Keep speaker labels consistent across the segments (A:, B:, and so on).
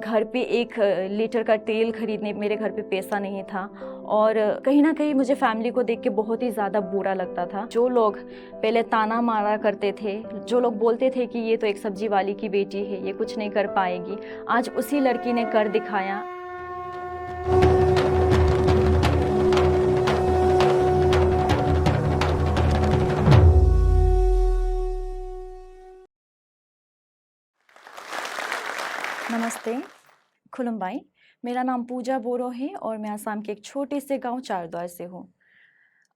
A: घर पे 1 लीटर का तेल खरीदने मेरे घर पे पैसा नहीं था और कहीं न कहीं मुझे फैमिली को देख के बहुत ही ज़्यादा बुरा लगता था। जो लोग पहले ताना मारा करते थे, जो लोग बोलते थे कि ये तो एक सब्जी वाली की बेटी है, ये कुछ नहीं कर पाएगी, आज उसी लड़की ने कर दिखाया। नमस्ते, खुलुमबाई। मेरा नाम पूजा बोरो है और मैं असम के एक छोटे से गांव चारद्वार से हूँ।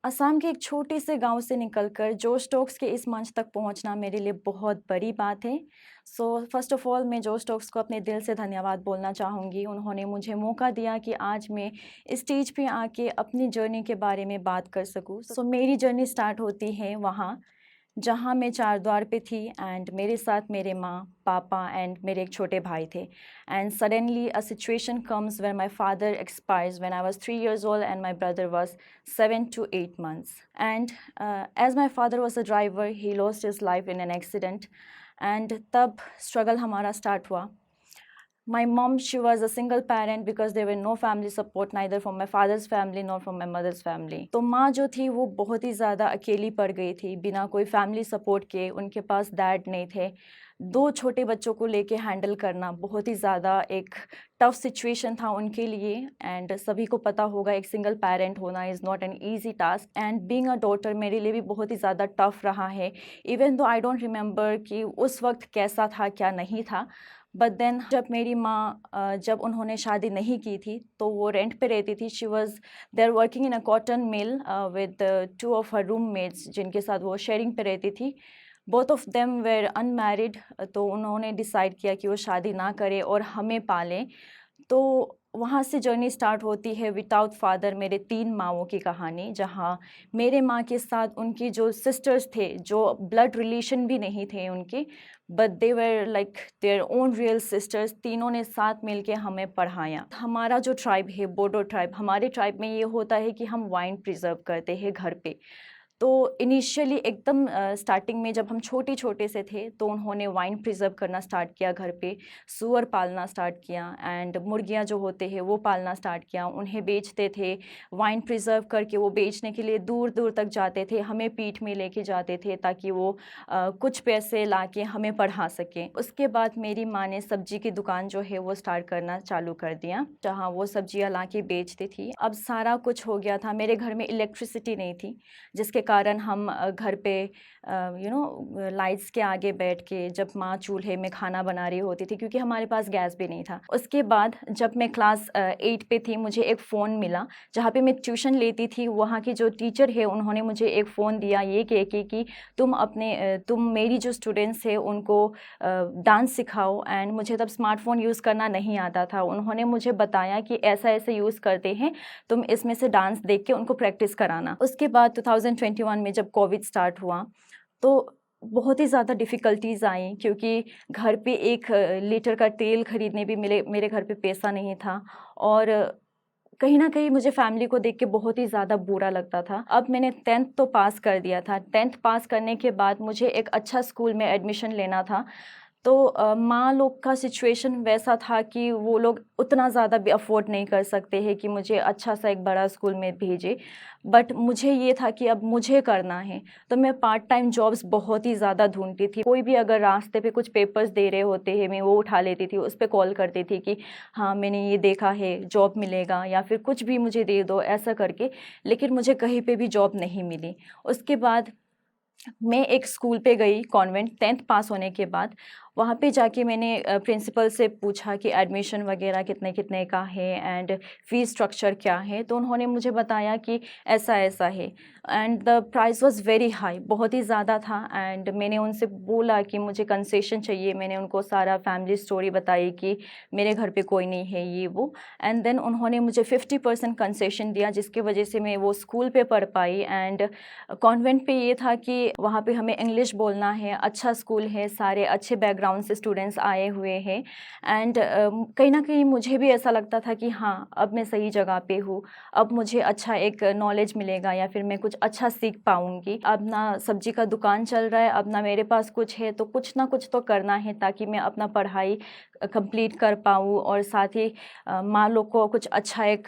A: असम के एक छोटे से गांव से निकलकर जोश टॉक्स के इस मंच तक पहुंचना मेरे लिए बहुत बड़ी बात है। फर्स्ट ऑफ ऑल मैं जोश टॉक्स को अपने दिल से धन्यवाद बोलना चाहूँगी। उन्होंने मुझे मौका दिया कि आज मैं इस स्टेज पे आके अपनी जर्नी के बारे में बात कर सकूँ। मेरी जर्नी स्टार्ट होती है वहाँ जहाँ मैं चारद्वार पे थी एंड मेरे साथ मेरे माँ, पापा एंड मेरे एक छोटे भाई थे। And suddenly a situation comes where my father expires when I was 3 years old and my brother was 7 to 8 months. And as my father was a driver, he lost his life in an accident. And तब struggle हमारा start हुआ। My mom, she was a single parent because there were no family support neither from my father's family nor from my mother's family. तो माँ जो थी वो बहुत ही ज़्यादा अकेली पड़ गई थी बिना कोई फैमिली सपोर्ट के। उनके पास डैड नहीं थे। 2 छोटे बच्चों को लेके हैंडल करना बहुत ही ज़्यादा एक टफ सिचुएशन था उनके लिए। एंड सभी को पता होगा एक सिंगल पेरेंट होना is not an easy task. And being a daughter मेरे लिए भी बहुत ही ज़्यादा टफ रहा है। Even though I don't remember कि उस वक्त कैसा था क्या नहीं था। बट देन जब मेरी माँ जब उन्होंने शादी नहीं की थी तो वो रेंट पे रहती थी। She was there working in a cotton mill with 2 of her roommates जिनके साथ वो शेयरिंग पे रहती थी। Both of them were unmarried. तो उन्होंने डिसाइड किया कि वो शादी ना करे और हमें पालें। तो वहाँ से जर्नी स्टार्ट होती है विदाउट फादर मेरे 3 माँओं की कहानी, जहाँ मेरे माँ के साथ उनकी जो सिस्टर्स थे जो ब्लड रिलेशन भी नहीं थे उनके, but they were like their own real sisters. तीनों ने साथ मिलके हमें पढ़ाया। हमारा जो ट्राइब है बोडो ट्राइब, हमारे ट्राइब में ये होता है कि हम वाइन प्रिजर्व करते हैं घर पे। तो इनिशियली एकदम स्टार्टिंग में जब हम छोटे से थे तो उन्होंने वाइन प्रिजर्व करना स्टार्ट किया घर पे, सूअर पालना स्टार्ट किया एंड मुर्गियाँ जो होते हैं वो पालना स्टार्ट किया। उन्हें बेचते थे, वाइन प्रिजर्व करके वो बेचने के लिए दूर दूर तक जाते थे, हमें पीठ में लेके जाते थे ताकि वो कुछ पैसे ला के हमें पढ़ा सकें। उसके बाद मेरी माँ ने सब्जी की दुकान जो है वो स्टार्ट करना चालू कर दिया, जहाँ वो सब्जियाँ ला के बेचती थी। अब सारा कुछ हो गया था। मेरे घर में इलेक्ट्रिसिटी नहीं थी जिसके कारण हम घर पे लाइट्स के आगे बैठ के जब माँ चूल्हे में खाना बना रही होती थी, क्योंकि हमारे पास गैस भी नहीं था। उसके बाद जब मैं क्लास 8 पे थी मुझे एक फ़ोन मिला जहाँ पे मैं ट्यूशन लेती थी। वहाँ की जो टीचर है उन्होंने मुझे एक फ़ोन दिया ये कह के कि तुम मेरी जो स्टूडेंट्स है उनको डांस सिखाओ। एंड मुझे तब स्मार्टफ़ोन यूज़ करना नहीं आता था। उन्होंने मुझे बताया कि ऐसा ऐसे यूज़ करते हैं, तुम इसमें से डांस देख के उनको प्रैक्टिस कराना। उसके बाद 2021 में जब कोविड स्टार्ट हुआ तो बहुत ही ज़्यादा डिफ़िकल्टीज़ आई, क्योंकि घर पे 1 लीटर का तेल खरीदने भी मेरे घर पे पैसा नहीं था और कहीं न कहीं मुझे फैमिली को देख के बहुत ही ज़्यादा बुरा लगता था। अब मैंने 10th तो पास कर दिया था। 10th पास करने के बाद मुझे एक अच्छा स्कूल में एडमिशन लेना था। तो माँ लोग का सिचुएशन वैसा था कि वो लोग उतना ज़्यादा भी अफ़ोर्ड नहीं कर सकते हैं कि मुझे अच्छा सा एक बड़ा स्कूल में भेजें। बट मुझे ये था कि अब मुझे करना है, तो मैं पार्ट टाइम जॉब्स बहुत ही ज़्यादा ढूँढती थी। कोई भी अगर रास्ते पे कुछ पेपर्स दे रहे होते हैं मैं वो उठा लेती थी, उस पे कॉल करती थी कि हाँ मैंने ये देखा है, जॉब मिलेगा या फिर कुछ भी मुझे दे दो ऐसा करके। लेकिन मुझे कहीं पे भी जॉब नहीं मिली। उसके बाद मैं एक स्कूल पे गई कॉन्वेंट 10th पास होने के बाद। वहाँ पे जाके मैंने प्रिंसिपल से पूछा कि एडमिशन वगैरह कितने कितने का है एंड फ़ीस स्ट्रक्चर क्या है। तो उन्होंने मुझे बताया कि ऐसा ऐसा है and the price was very high, बहुत ही ज़्यादा था। एंड मैंने उनसे बोला कि मुझे कंसेशन चाहिए। मैंने उनको सारा फैमिली स्टोरी बताई कि मेरे घर पे कोई नहीं है ये वो। एंड देन उन्होंने मुझे 50% कंसेशन दिया, जिसकी वजह से मैं वो स्कूल पे पढ़ पाई। एंड कॉन्वेंट पे ये था कि वहाँ पे हमें इंग्लिश बोलना है, अच्छा स्कूल है, सारे अच्छे बैकग्राउंड बैकग्राउंड से स्टूडेंट्स आए हुए हैं। एंड कहीं ना कहीं मुझे भी ऐसा लगता था कि हाँ, अब मैं सही जगह पे हूँ, अब मुझे अच्छा एक नॉलेज मिलेगा या फिर मैं कुछ अच्छा सीख पाऊँगी। अब ना सब्जी का दुकान चल रहा है, अब ना मेरे पास कुछ है, तो कुछ ना कुछ तो करना है ताकि मैं अपना पढ़ाई कंप्लीट कर पाऊँ और साथ ही माँ लोग को कुछ अच्छा एक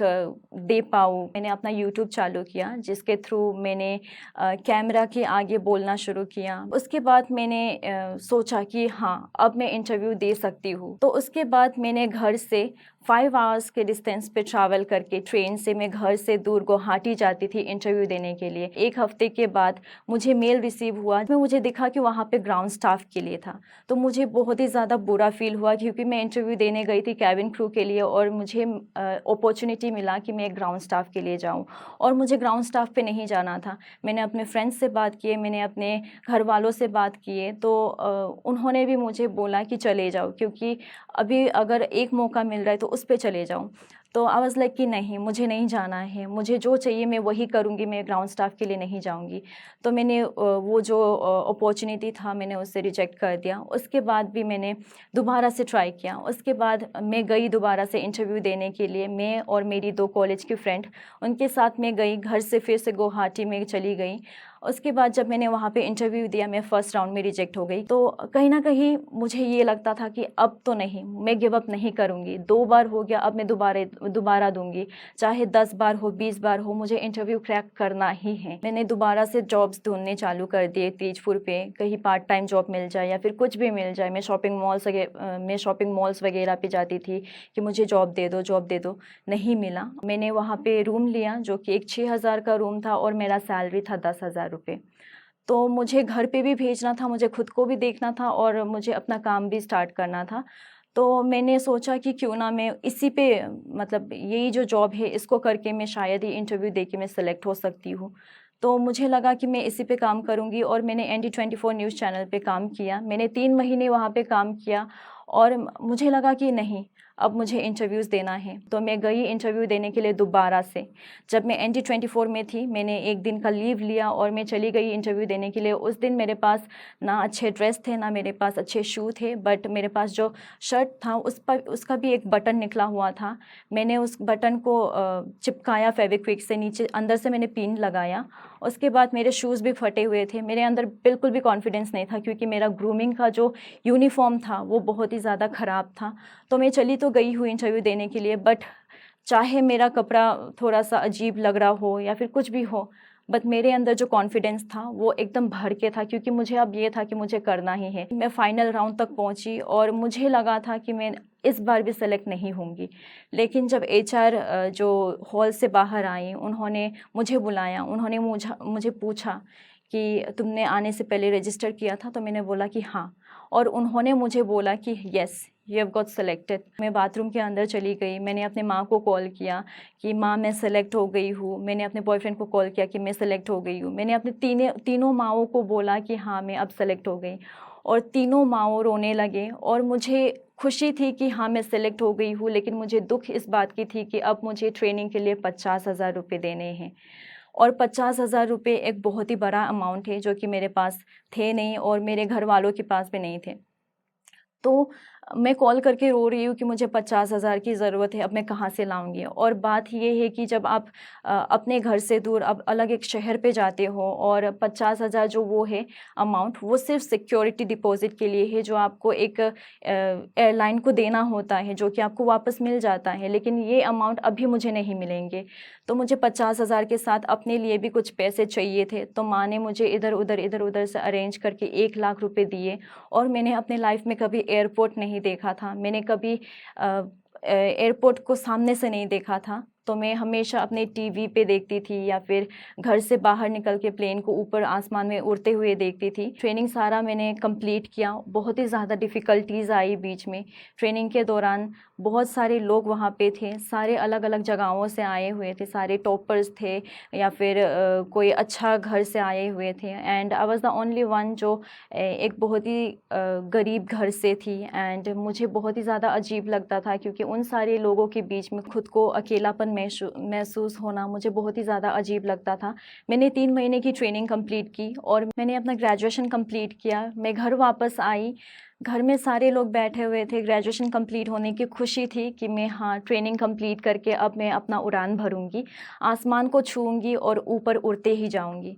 A: दे पाऊँ। मैंने अपना यूट्यूब चालू किया, जिसके थ्रू मैंने कैमरा के आगे बोलना शुरू किया। उसके बाद मैंने सोचा कि हाँ, अब मैं इंटरव्यू दे सकती हूँ। तो उसके बाद मैंने घर से 5 आवर्स के डिस्टेंस पे ट्रैवल करके ट्रेन से मैं घर से दूर गुवाहाटी जाती थी इंटरव्यू देने के लिए। 1 हफ्ते के बाद मुझे मेल रिसीव हुआ, में मुझे दिखा कि वहाँ पे ग्राउंड स्टाफ के लिए था। तो मुझे बहुत ही ज़्यादा बुरा फ़ील हुआ, क्योंकि मैं इंटरव्यू देने गई थी कैबिन क्रू के लिए और मुझे अपॉर्चुनिटी मिला कि मैं ग्राउंड स्टाफ के लिए जाऊँ, और मुझे ग्राउंड स्टाफ पे नहीं जाना था। मैंने अपने फ्रेंड्स से बात किए, मैंने अपने घर वालों से बात किए, तो उन्होंने भी मुझे बोला कि चले जाओ, क्योंकि अभी अगर एक मौका मिल रहा है तो उस पे चले जाओ। तो आई वाज़ लाइक कि नहीं, मुझे नहीं जाना है, मुझे जो चाहिए मैं वही करूँगी, मैं ग्राउंड स्टाफ के लिए नहीं जाऊँगी। तो मैंने वो जो अपॉर्चुनिटी था मैंने उसे रिजेक्ट कर दिया। उसके बाद भी मैंने दोबारा से ट्राई किया। उसके बाद मैं गई दोबारा से इंटरव्यू देने के लिए, मैं और मेरी 2 कॉलेज की फ्रेंड, उनके साथ मैं गई, घर से फिर से गुवाहाटी में चली गई। उसके बाद जब मैंने वहाँ पे इंटरव्यू दिया, मैं फर्स्ट राउंड में रिजेक्ट हो गई। तो कहीं न कहीं मुझे ये लगता था कि अब तो नहीं, मैं गिव अप नहीं करूँगी। 2 बार हो गया, अब मैं दोबारा दूँगी। चाहे 10 बार हो, 20 बार हो, मुझे इंटरव्यू क्रैक करना ही है। मैंने दोबारा से जॉब्स ढूँढने चालू कर दिए तेजपुर पे, कहीं पार्ट टाइम जॉब मिल जाए या फिर कुछ भी मिल जाए। मैं शॉपिंग मॉल्स वगैरह पे जाती थी कि मुझे जॉब दे दो, जॉब दे दो। नहीं मिला। मैंने वहाँ पे रूम लिया, जो कि एक 6,000 का रूम था और मेरा सैलरी था 10,000 रुपये। तो मुझे घर पे भी भेजना था, मुझे खुद को भी देखना था और मुझे अपना काम भी स्टार्ट करना था। तो मैंने सोचा कि क्यों ना मैं इसी पे, मतलब यही जो जॉब है इसको करके मैं शायद ही इंटरव्यू दे के मैं सेलेक्ट हो सकती हूँ। तो मुझे लगा कि मैं इसी पे काम करूँगी और मैंने ND24 न्यूज़ चैनल पे काम किया। मैंने 3 महीने वहाँ पे काम किया और मुझे लगा कि नहीं, अब मुझे इंटरव्यूज़ देना है। तो मैं गई इंटरव्यू देने के लिए दोबारा से। जब मैं ND24 में थी, मैंने 1 दिन का लीव लिया और मैं चली गई इंटरव्यू देने के लिए। उस दिन मेरे पास ना अच्छे ड्रेस थे, ना मेरे पास अच्छे शू थे, बट मेरे पास जो शर्ट था उस पर उसका भी एक बटन निकला हुआ था। मैंने उस बटन को चिपकाया फेविक्विक से, नीचे अंदर से मैंने पिन लगाया। उसके बाद मेरे शूज़ भी फटे हुए थे। मेरे अंदर बिल्कुल भी कॉन्फिडेंस नहीं था, क्योंकि मेरा ग्रूमिंग का जो यूनिफ़ॉर्म था वो बहुत ही ज़्यादा ख़राब था। तो मैं चली तो गई हूँ इंटरव्यू देने के लिए, बट चाहे मेरा कपड़ा थोड़ा-सा अजीब लग रहा हो या फिर कुछ भी हो, बट मेरे अंदर जो कॉन्फिडेंस था वो एकदम भर के था, क्योंकि मुझे अब ये था कि मुझे करना ही है। मैं फाइनल राउंड तक पहुंची और मुझे लगा था कि मैं इस बार भी सेलेक्ट नहीं होंगी। लेकिन जब HR जो हॉल से बाहर आई, उन्होंने मुझे बुलाया, उन्होंने मुझे पूछा कि तुमने आने से पहले रजिस्टर किया था? तो मैंने बोला कि हाँ, और उन्होंने मुझे बोला कि yes, you have got selected. मैं बाथरूम के अंदर चली गई, मैंने अपने माँ को कॉल किया कि माँ मैं सेलेक्ट हो गई हूँ। मैंने अपने बॉयफ्रेंड को कॉल किया कि मैं सेलेक्ट हो गई हूँ। मैंने अपने तीनों माँओं को बोला कि हाँ मैं अब सेलेक्ट हो गई, और तीनों माँओं रोने लगे। और मुझे खुशी थी कि हाँ मैं सेलेक्ट हो गई हूँ, लेकिन मुझे दुख इस बात की थी कि अब मुझे ट्रेनिंग के लिए 50,000 रुपये देने हैं, और 50,000 रुपये एक बहुत ही बड़ा अमाउंट है जो कि मेरे पास थे नहीं और मेरे घर वालों के पास भी नहीं थे। तो मैं कॉल करके रो रही हूँ कि मुझे 50,000 की ज़रूरत है, अब मैं कहाँ से लाऊँगी? और बात ये है कि जब आप अपने घर से दूर अब अलग एक शहर पे जाते हो, और 50,000 जो वो है अमाउंट, वो सिर्फ़ सिक्योरिटी डिपॉज़िट के लिए है, जो आपको एक एयरलाइन को देना होता है, जो कि आपको वापस मिल जाता है, लेकिन ये अमाउंट अभी मुझे नहीं मिलेंगे। तो मुझे 50,000 के साथ अपने लिए भी कुछ पैसे चाहिए थे, तो माँ ने मुझे इधर-उधर से अरेंज करके 1 लाख रुपए दिए। और मैंने अपने लाइफ़ में कभी एयरपोर्ट नहीं देखा था, मैंने कभी एयरपोर्ट को सामने से नहीं देखा था। तो मैं हमेशा अपने टीवी पे देखती थी या फिर घर से बाहर निकल के प्लेन को ऊपर आसमान में उड़ते हुए देखती थी। ट्रेनिंग सारा मैंने कंप्लीट किया। बहुत ही ज़्यादा डिफ़िकल्टीज़ आई बीच में। ट्रेनिंग के दौरान बहुत सारे लोग वहाँ पे थे, सारे अलग-अलग जगहों से आए हुए थे, सारे टॉपर्स थे या फिर कोई अच्छा घर से आए हुए थे, and I was the only one जो एक बहुत ही गरीब घर से थी। एंड मुझे बहुत ही ज़्यादा अजीब लगता था, क्योंकि उन सारे लोगों के बीच में खुद को अकेलापन महसूस होना मुझे बहुत ही ज़्यादा अजीब लगता था। मैंने 3 महीने की ट्रेनिंग कंप्लीट की और मैंने अपना ग्रेजुएशन कंप्लीट किया। मैं घर वापस आई, घर में सारे लोग बैठे हुए थे। ग्रेजुएशन कंप्लीट होने की खुशी थी कि मैं ट्रेनिंग कंप्लीट करके अब मैं अपना उड़ान भरूंगी, आसमान को छूऊंगी और ऊपर उड़ते ही जाऊंगी।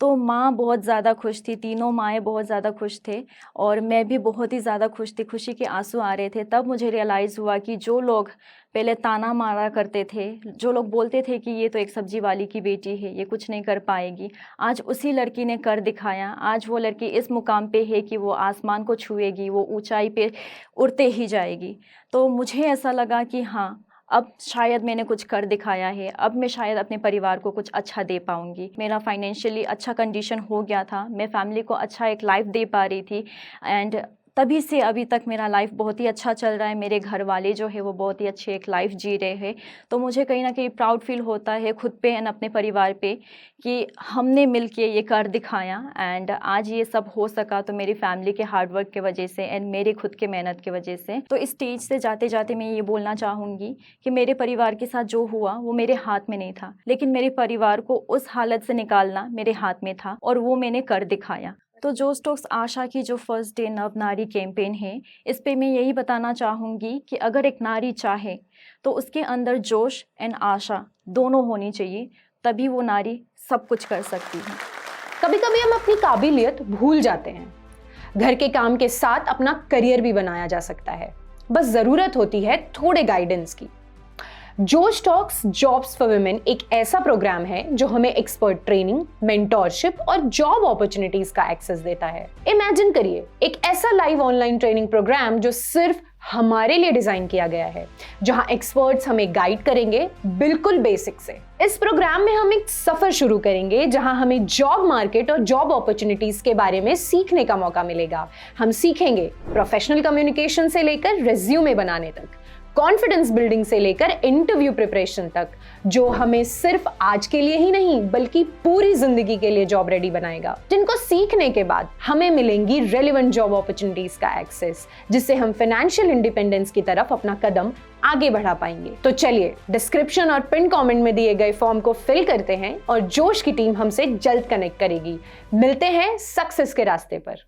A: तो माँ बहुत ज़्यादा खुश थी, तीनों माएँ बहुत ज़्यादा खुश थे और मैं भी बहुत ही ज़्यादा खुश थी। खुशी के आंसू आ रहे थे। तब मुझे रियलाइज़ हुआ कि जो लोग पहले ताना मारा करते थे, जो लोग बोलते थे कि ये तो एक सब्जी वाली की बेटी है, ये कुछ नहीं कर पाएगी, आज उसी लड़की ने कर दिखाया। आज वो लड़की इस मुकाम पे है कि वो आसमान को छुएगी, वो ऊंचाई पे उड़ते ही जाएगी। तो मुझे ऐसा लगा कि हाँ, अब शायद मैंने कुछ कर दिखाया है, अब मैं शायद अपने परिवार को कुछ अच्छा दे पाऊँगी। मेरा फाइनेंशियली अच्छा कंडीशन हो गया था, मैं फैमिली को अच्छा एक लाइफ दे पा रही थी एंड तभी से अभी तक मेरा लाइफ बहुत ही अच्छा चल रहा है। मेरे घर वाले जो है वो बहुत ही अच्छी एक लाइफ जी रहे हैं। तो मुझे कहीं ना कहीं प्राउड फील होता है खुद पे एंड अपने परिवार पे कि हमने मिलके ये कर दिखाया एंड आज ये सब हो सका तो मेरी फैमिली के हार्डवर्क की वजह से एंड मेरे खुद के मेहनत की वजह से। तो इस स्टेज से जाते जाते मैं ये बोलना चाहूँगी कि मेरे परिवार के साथ जो हुआ वो मेरे हाथ में नहीं था, लेकिन मेरे परिवार को उस हालत से निकालना मेरे हाथ में था और वो मैंने कर दिखाया। तो जोश टॉक्स आशा की जो फर्स्ट डे नव नारी कैंपेन है, इस पे मैं यही बताना चाहूँगी कि अगर एक नारी चाहे तो उसके अंदर जोश एंड आशा दोनों होनी चाहिए, तभी वो नारी सब कुछ कर सकती है।
B: कभी कभी हम अपनी काबिलियत भूल जाते हैं। घर के काम के साथ अपना करियर भी बनाया जा सकता है, बस जरूरत होती है थोड़े गाइडेंस की। जोश टॉक्स जॉब्स फॉर वुमेन एक ऐसा प्रोग्राम है जो हमें एक्सपर्ट ट्रेनिंग, मेंटोरशिप और जॉब अपॉर्चुनिटीज का एक्सेस देता है। इमेजिन करिए एक ऐसा लाइव ऑनलाइन ट्रेनिंग प्रोग्राम जो सिर्फ हमारे लिए डिजाइन किया गया है, जहां एक्सपर्ट्स हमें गाइड करेंगे बिल्कुल बेसिक से। इस प्रोग्राम में हम एक सफर शुरू करेंगे जहां हमें जॉब मार्केट और जॉब अपॉर्चुनिटीज के बारे में सीखने का मौका मिलेगा। हम सीखेंगे प्रोफेशनल कम्युनिकेशन से लेकर रेज्यूमे बनाने तक, कॉन्फिडेंस बिल्डिंग से लेकर इंटरव्यू प्रिपरेशन तक, जो हमें सिर्फ आज के लिए ही नहीं बल्कि पूरी जिंदगी के लिए जॉब रेडी बनाएगा। जिनको सीखने के बाद हमें मिलेंगी रेलेवेंट जॉब अपॉर्चुनिटीज का एक्सेस, जिससे हम फाइनेंशियल इंडिपेंडेंस की तरफ अपना कदम आगे बढ़ा पाएंगे। तो चलिए डिस्क्रिप्शन और पिन कमेंट में दिए गए फॉर्म को फिल करते हैं और जोश की टीम हमसे जल्द कनेक्ट करेगी। मिलते हैं सक्सेस के रास्ते पर।